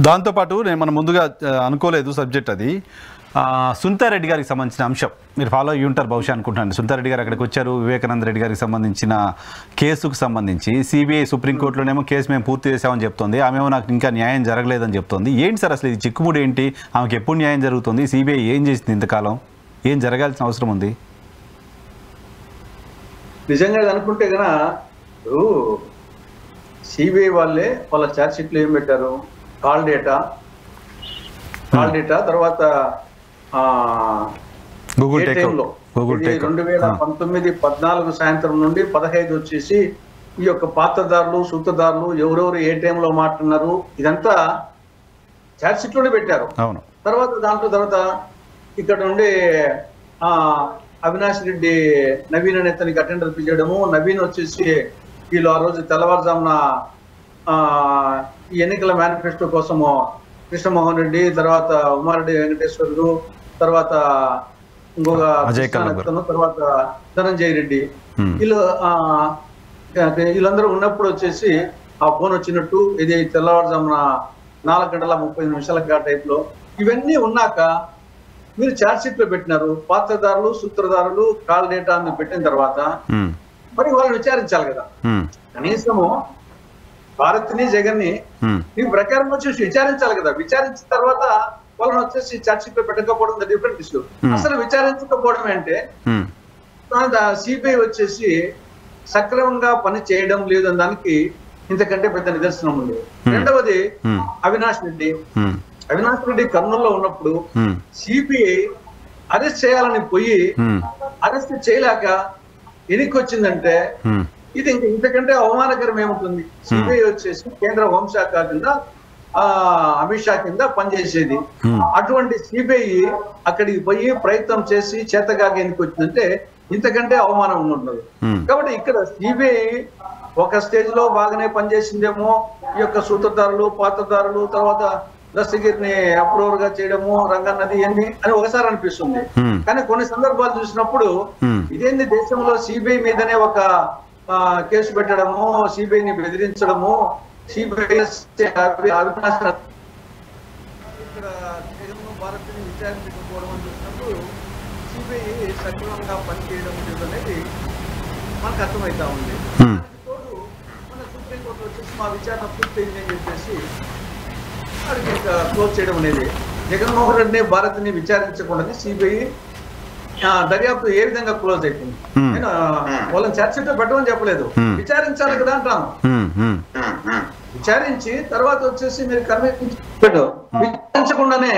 దాంతోపాటు మనం ముందుగా అనుకోలేదు సబ్జెక్ట్ అది సునీతారెడ్డి గారికి సంబంధించిన అంశం మీరు ఫాలో అయ్యి ఉంటారు బహుశా అనుకుంటున్నాను. సునీతారెడ్డి గారు అక్కడికి వచ్చారు. వివేకానంద రెడ్డి గారికి సంబంధించిన కేసుకు సంబంధించి సిబిఐ సుప్రీంకోర్టులోనేమో కేసు మేము పూర్తి చేసామని చెప్తోంది. ఆమెమో నాకు ఇంకా న్యాయం జరగలేదని చెప్తోంది. ఏంటి సార్ అసలు ఇది చిక్కుముడి ఏంటి? ఆమెకి ఎప్పుడు న్యాయం జరుగుతుంది? సిబిఐ ఏం చేసింది ఇంతకాలం? ఏం జరగాల్సిన అవసరం ఉంది? నిజంగా అనుకుంటే కన్నా సిబిఐ వాళ్ళే వాళ్ళ ఛార్జ్ షీట్లు ఏం పెట్టారు? కాల్ డేటా, తర్వాత గూగుల్ టైంలో 2019-14 సాయంత్రం నుండి 15 వచ్చేసి ఈ యొక్క పాత్రదారులు సూత్రధారులు ఎవరెవరు ఏ టైంలో మాట్లాడినారు ఇదంతా ఛార్జ్ షీట్ లోనే పెట్టారు. తర్వాత ఇక్కడ నుండి అవినాష్ రెడ్డి నవీన్ అనే అతనికి అటెండర్ పిలిచడము. నవీన్ వచ్చేసి వీళ్ళు ఆ రోజు తెల్లవారుజామున ఈ ఎన్నికల మేనిఫెస్టో కోసము కృష్ణమోహన్ రెడ్డి, తర్వాత ఉమారెడ్డి వెంకటేశ్వరుడు, తర్వాత ఇంకొక తర్వాత ధనంజయ రెడ్డి వీళ్ళందరూ ఉన్నప్పుడు వచ్చేసి ఆ ఫోన్ వచ్చినట్టు ఇది తెల్లవారుజామున 4:30 టైప్ లో ఇవన్నీ ఉన్నాక మీరు ఛార్జ్ షీట్ లో పెట్టినారు. పాత్రదారులు సూత్రధారులు కాల్ డేటా అని పెట్టిన తర్వాత మరి వాళ్ళని విచారించాలి కదా. కనీసము భారత్ని జగన్ని ఈ ప్రకారం వచ్చేసి విచారించాలి కదా. విచారించిన తర్వాత వాళ్ళని వచ్చేసి ఛార్జ్ షీట్ లో పెట్టకపోవడం డిఫరెంట్ ఇష్యూ. అసలు విచారించకపోవడం అంటే సిబిఐ వచ్చేసి సక్రమంగా పని చేయడం లేదు అని దానికి ఇంతకంటే పెద్ద నిదర్శనం ఉంది. రెండవది అవినాష్ రెడ్డి కర్నూలులో ఉన్నప్పుడు సిబిఐ అరెస్ట్ చేయాలని పోయి అరెస్ట్ చేయలేక ఎనికి వచ్చిందంటే ఇది ఇంతకంటే అవమానకరం ఏముంటుంది? సిబిఐ వచ్చేసి కేంద్ర హోంశాఖ కింద అమిత్ షా కింద పనిచేసేది. అటువంటి సిబిఐ అక్కడికి పోయి ప్రయత్నం చేసి చేతగాక ఎనికి వచ్చిందంటే ఇంతకంటే అవమానం ఉండదు. కాబట్టి ఇక్కడ సిబిఐ ఒక స్టేజ్ లో బాగానే పనిచేసిందేమో. ఈ యొక్క సూత్రధారులు పాత్రధారులు తర్వాత దస్తగిరిని అప్రూవర్ గా చేయడము రంగన్నది ఇవన్నీ అని ఒకసారి అనిపిస్తుంది. కానీ కొన్ని సందర్భాలు చూసినప్పుడు ఇదేంది దేశంలో సిబిఐ మీదనే ఒక కేసు పెట్టడము, సిబిఐని బెదిరించడము, సిబిఐ భారత్ని విచారించకపోవడం అని చూసినప్పుడు సిబిఐ సక్రమంగా పనిచేయడం అనేది మనకు అర్థమవుతా ఉంది. తోడు మన సుప్రీంకోర్టు వచ్చేసి మా విచారణ పూర్తయింది అని చెప్పేసి వాడికి క్లోజ్ చేయడం అనేది జగన్మోహన్ రెడ్డిని భారత్ని విచారించకుండా సిబిఐ దర్యాప్తు ఏ విధంగా క్లోజ్ అయిపోయింది? నేను వాళ్ళని చర్చతో పెట్టమని చెప్పలేదు, విచారించాలి కదా అంటాను. విచారించి తర్వాత వచ్చేసి మీరు విచారించకుండానే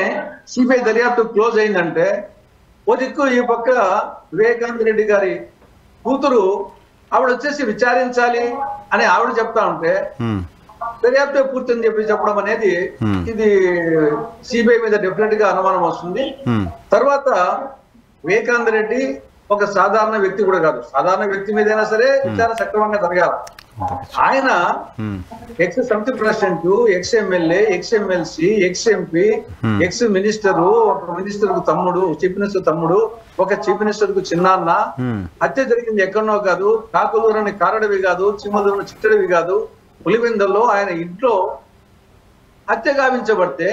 సిబిఐ దర్యాప్తు క్లోజ్ అయిందంటే ఓ దిక్కు ఈ పక్క వివేకానంద రెడ్డి గారి కూతురు ఆవిడ వచ్చేసి విచారించాలి అని ఆవిడ చెప్తా ఉంటే దర్యాప్తు పూర్తి అని చెప్పడం అనేది ఇది సిబిఐ మీద డెఫినెట్ గా అనుమానం వస్తుంది. తర్వాత వివేకానంద రెడ్డి ఒక సాధారణ వ్యక్తి కూడా కాదు. సాధారణ వ్యక్తి మీదైనా సరే విచారణ సక్రమంగా జరగాలి. ఆయన ఎక్స్ సమితి president, ex MLA, X MLC, ex MP, X minister, ఒక మినిస్టర్ కు తమ్ముడు, చీఫ్ మినిస్టర్ తమ్ముడు, ఒక చీఫ్ మినిస్టర్ కు చిన్నాన్న. హత్య జరిగింది ఎక్కడనో కాదు, కాకులూరని కారడవి కాదు, చిమ్మలూరుని చిట్టడివి కాదు, పులివెందుల్లో ఆయన ఇంట్లో హత్య గావించబడితే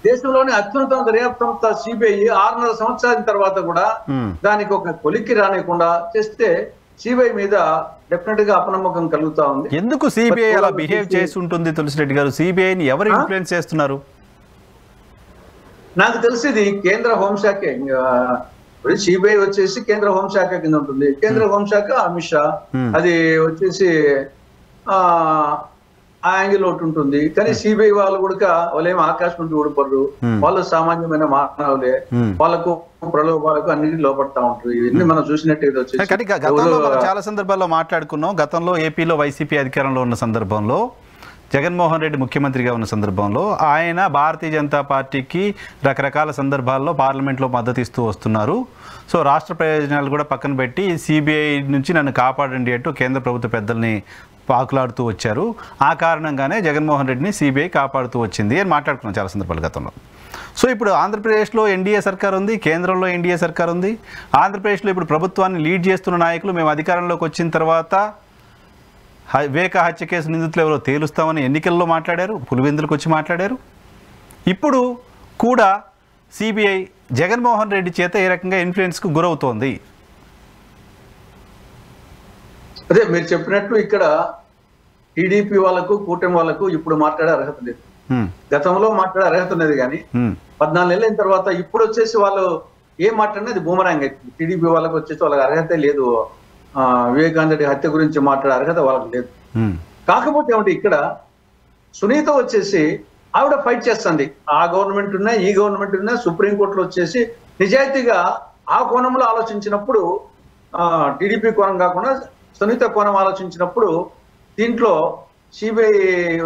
దేశంలోని అత్యున్నత దర్యాప్తు సంస్థ సిబిఐ 6.5 సంవత్సరాల తర్వాత కూడా దానికి ఒక కొలిక్కి రానికుండా చేస్తే సిబిఐ మీద డెఫినెట్ గా అపనమ్మకం కలుగుతా ఉంది. ఎందుకు సిబిఐ అలా బిహేవ్ చేసి ఉంటుంది తులసిరెడ్డి గారు? సిబిఐని ఎవరు ఇన్ఫ్లుయెన్స్ చేస్తున్నారు? నాకు తెలిసింది కేంద్ర హోంశాఖే. సిబిఐ వచ్చేసి కేంద్ర హోంశాఖ కింద ఉంటుంది. కేంద్ర హోంశాఖ అమిత్ షా, అది వచ్చేసి ఆ యాంగిల్ ఒకటి ఉంటుంది. కానీ సిబిఐ వాళ్ళు కూడా వాళ్ళేమో ఆకాశం నుండి ఊడిపడరు. వాళ్ళు సామాన్యమైన మానవులే. వాళ్ళకు ప్రలోభాలకు అన్నిటి లోపడతా ఉంటారు. ఇవన్నీ మనం చూసినట్టు చాలా సందర్భాల్లో మాట్లాడుకున్నాం. గతంలో ఏపీలో వైసీపీ అధికారంలో ఉన్న సందర్భంలో, జగన్మోహన్ రెడ్డి ముఖ్యమంత్రిగా ఉన్న సందర్భంలో ఆయన భారతీయ జనతా పార్టీకి రకరకాల సందర్భాల్లో పార్లమెంట్లో మద్దతు ఇస్తూ వస్తున్నారు. సో రాష్ట్ర ప్రయోజనాలు కూడా పక్కన పెట్టి సిబిఐ నుంచి నన్ను కాపాడండి అంటూ కేంద్ర ప్రభుత్వ పెద్దల్ని పాకులాడుతూ వచ్చారు. ఆ కారణంగానే జగన్మోహన్ రెడ్డిని సిబిఐ కాపాడుతూ వచ్చింది అని మాట్లాడుకున్నాం చాలా సందర్భాల గతంలో. సో ఇప్పుడు ఆంధ్రప్రదేశ్లో ఎన్డీఏ సర్కార్ ఉంది, కేంద్రంలో ఎన్డీఏ సర్కార్ ఉంది. ఆంధ్రప్రదేశ్లో ఇప్పుడు ప్రభుత్వాన్ని లీడ్ చేస్తున్న నాయకులు మేము అధికారంలోకి వచ్చిన తర్వాత వివేక హత్య కేసు నిందితులు ఎవరో తేలుస్తామని ఎన్నికల్లో మాట్లాడారు, పులివెందులకు వచ్చి మాట్లాడారు. ఇప్పుడు కూడా సిబిఐ జగన్మోహన్ రెడ్డి చేత ఏ రకంగా ఇన్ఫ్లుయెన్స్కు గురవుతోంది? అదే మీరు చెప్పినట్టు ఇక్కడ టీడీపీ వాళ్ళకు కూటమి వాళ్ళకు ఇప్పుడు మాట్లాడే అర్హత లేదు. గతంలో మాట్లాడే అర్హత ఉన్నది, కానీ 14 నెలల తర్వాత ఇప్పుడు వచ్చేసి వాళ్ళు ఏం మాట్లాడినా అది బూమరాంగ్ అవుతుంది. టీడీపీ వాళ్ళకి వచ్చేసి వాళ్ళకి అర్హత లేదు, వివేకానంద రెడ్డి హత్య గురించి మాట్లాడే అర్హత వాళ్ళకి లేదు. కాకపోతే ఏమిటి, ఇక్కడ సునీత వచ్చేసి ఆవిడ ఫైట్ చేస్తుంది. ఆ గవర్నమెంట్ ఉన్నా ఈ గవర్నమెంట్ ఉన్నా సుప్రీంకోర్టులో వచ్చేసి నిజాయితీగా ఆ కోణంలో ఆలోచించినప్పుడు, టీడీపీ కోణం కాకుండా సునీత కోణం ఆలోచించినప్పుడు దీంట్లో సిబిఐ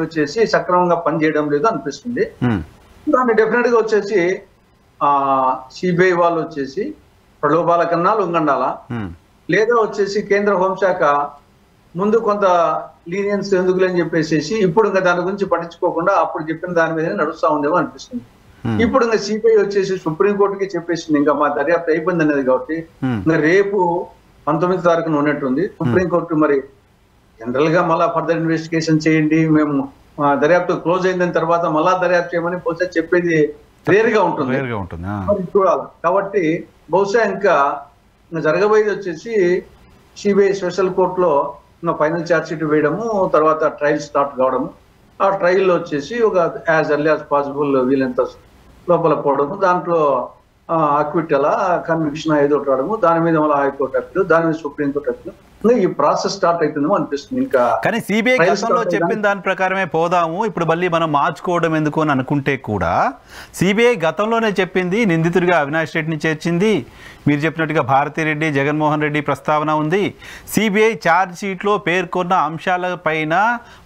వచ్చేసి సక్రమంగా పనిచేయడం లేదు అనిపిస్తుంది. దాన్ని డెఫినెట్ గా వచ్చేసి సిబిఐ వాళ్ళు వచ్చేసి ప్రలోభాల కన్నా లొంగండాలా, లేదా వచ్చేసి కేంద్ర హోంశాఖ ముందు కొంత లీనియన్స్ ఎందుకులని చెప్పేసి ఇప్పుడు ఇంకా దాని గురించి పట్టించుకోకుండా అప్పుడు చెప్పిన దాని మీద నడుస్తా ఉందేమో అనిపిస్తుంది. ఇప్పుడు ఇంకా సిబిఐ వచ్చేసి సుప్రీంకోర్టుకి చెప్పేసింది ఇంకా మా దర్యాప్తు అయిపోయింది అనేది. కాబట్టి ఇంకా రేపు 19వ తారీఖున ఉన్నట్టుంది సుప్రీంకోర్టు. మరి జనరల్ గా మళ్ళా ఫర్దర్ ఇన్వెస్టిగేషన్ చేయండి, మేము దర్యాప్తు క్లోజ్ అయిన తర్వాత మళ్ళా దర్యాప్తు చేయమని బహుశా చెప్పేది రేర్ గా ఉంటుంది, చూడాలి. కాబట్టి బహుశా ఇంకా జరగబోయేది వచ్చేసి సిబిఐ స్పెషల్ కోర్టులో ఇంకా ఫైనల్ ఛార్జ్ షీట్ వేయడము, తర్వాత ట్రయల్ స్టార్ట్ కావడము, ఆ ట్రయల్లో వచ్చేసి ఒక యాజ్ ఎర్లీ యాజ్ పాసిబుల్ వీళ్ళంత లోపల పోవడము, దాంట్లో అక్విటల్ కన్విక్షన్ ఏదో రావడము, దాని మీద మళ్ళీ హైకోర్టు అప్పీలు, దాని మీద సుప్రీంకోర్టు అప్పీలు, ఇంకా ఈ ప్రాసెస్ స్టార్ట్ అవుతుందేమో అనిపిస్తుంది. ఇంకా కానీ సిబిఐ గతంలో చెప్పిన దాని ప్రకారమే పోదాము, ఇప్పుడు మళ్ళీ మనం మార్చుకోవడం ఎందుకు అని అనుకుంటే కూడా సిబిఐ గతంలోనే చెప్పింది, నిందితుడిగా అవినాష్ రెడ్డిని చేర్చింది, మీరు చెప్పినట్టుగా భారతిరెడ్డి, జగన్మోహన్ రెడ్డి ప్రస్తావన ఉంది. సిబిఐ ఛార్జ్ షీట్లో పేర్కొన్న అంశాలపైన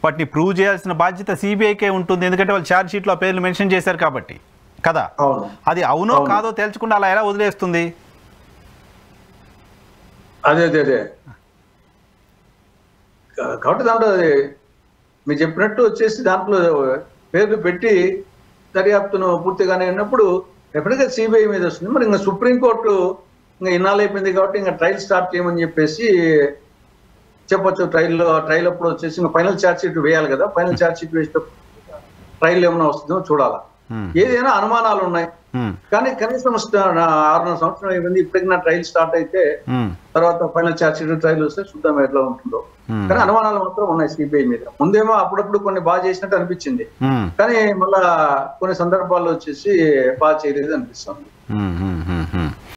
వాటిని ప్రూవ్ చేయాల్సిన బాధ్యత సిబిఐకే ఉంటుంది, ఎందుకంటే వాళ్ళు ఛార్జ్ షీట్లో ఆ పేర్లు మెన్షన్ చేశారు కాబట్టి కదా. అది అవునో కాదో తేల్చకుండా అలా ఎలా వదిలేస్తుంది? అదే అదే అదే కాబట్టి దాంట్లో మీరు చెప్పినట్టు వచ్చేసి దాంట్లో పేర్లు పెట్టి దర్యాప్తును పూర్తిగానే ఉన్నప్పుడు డెఫినెట్గా సిబిఐ మీద వస్తుంది. మరి ఇంకా సుప్రీంకోర్టు ఇంకా ఇన్నాళ్ళు అయిపోయింది కాబట్టి ఇంకా ట్రయల్ స్టార్ట్ చేయమని చెప్పేసి చెప్పొచ్చు. ట్రయల్ అప్పుడు వచ్చేసి ఇంకా ఫైనల్ ఛార్జ్ షీట్ వేయాలి కదా, ఫైనల్ ఛార్జ్ షీట్ వేసేటప్పుడు ట్రయల్ ఏమైనా వస్తుందో చూడాలా. ఏదైనా అనుమానాలు ఉన్నాయి, కానీ కనీసం 6 సంవత్సరాలు అయిపోయింది, ఇప్పటికి నా ట్రయల్ స్టార్ట్ అయితే తర్వాత ఫైనల్ ఛార్జ్ షీట్ ట్రయల్ వస్తే చూద్దాం ఎట్లా ఉంటుందో. కానీ అనుమానాలు మాత్రం ఉన్నాయి సిబిఐ మీద. ముందేమో అప్పుడప్పుడు కొన్ని బాగా చేసినట్టు అనిపించింది, కానీ మళ్ళా కొన్ని సందర్భాల్లో వచ్చేసి బాగా చేయలేదు అనిపిస్తుంది.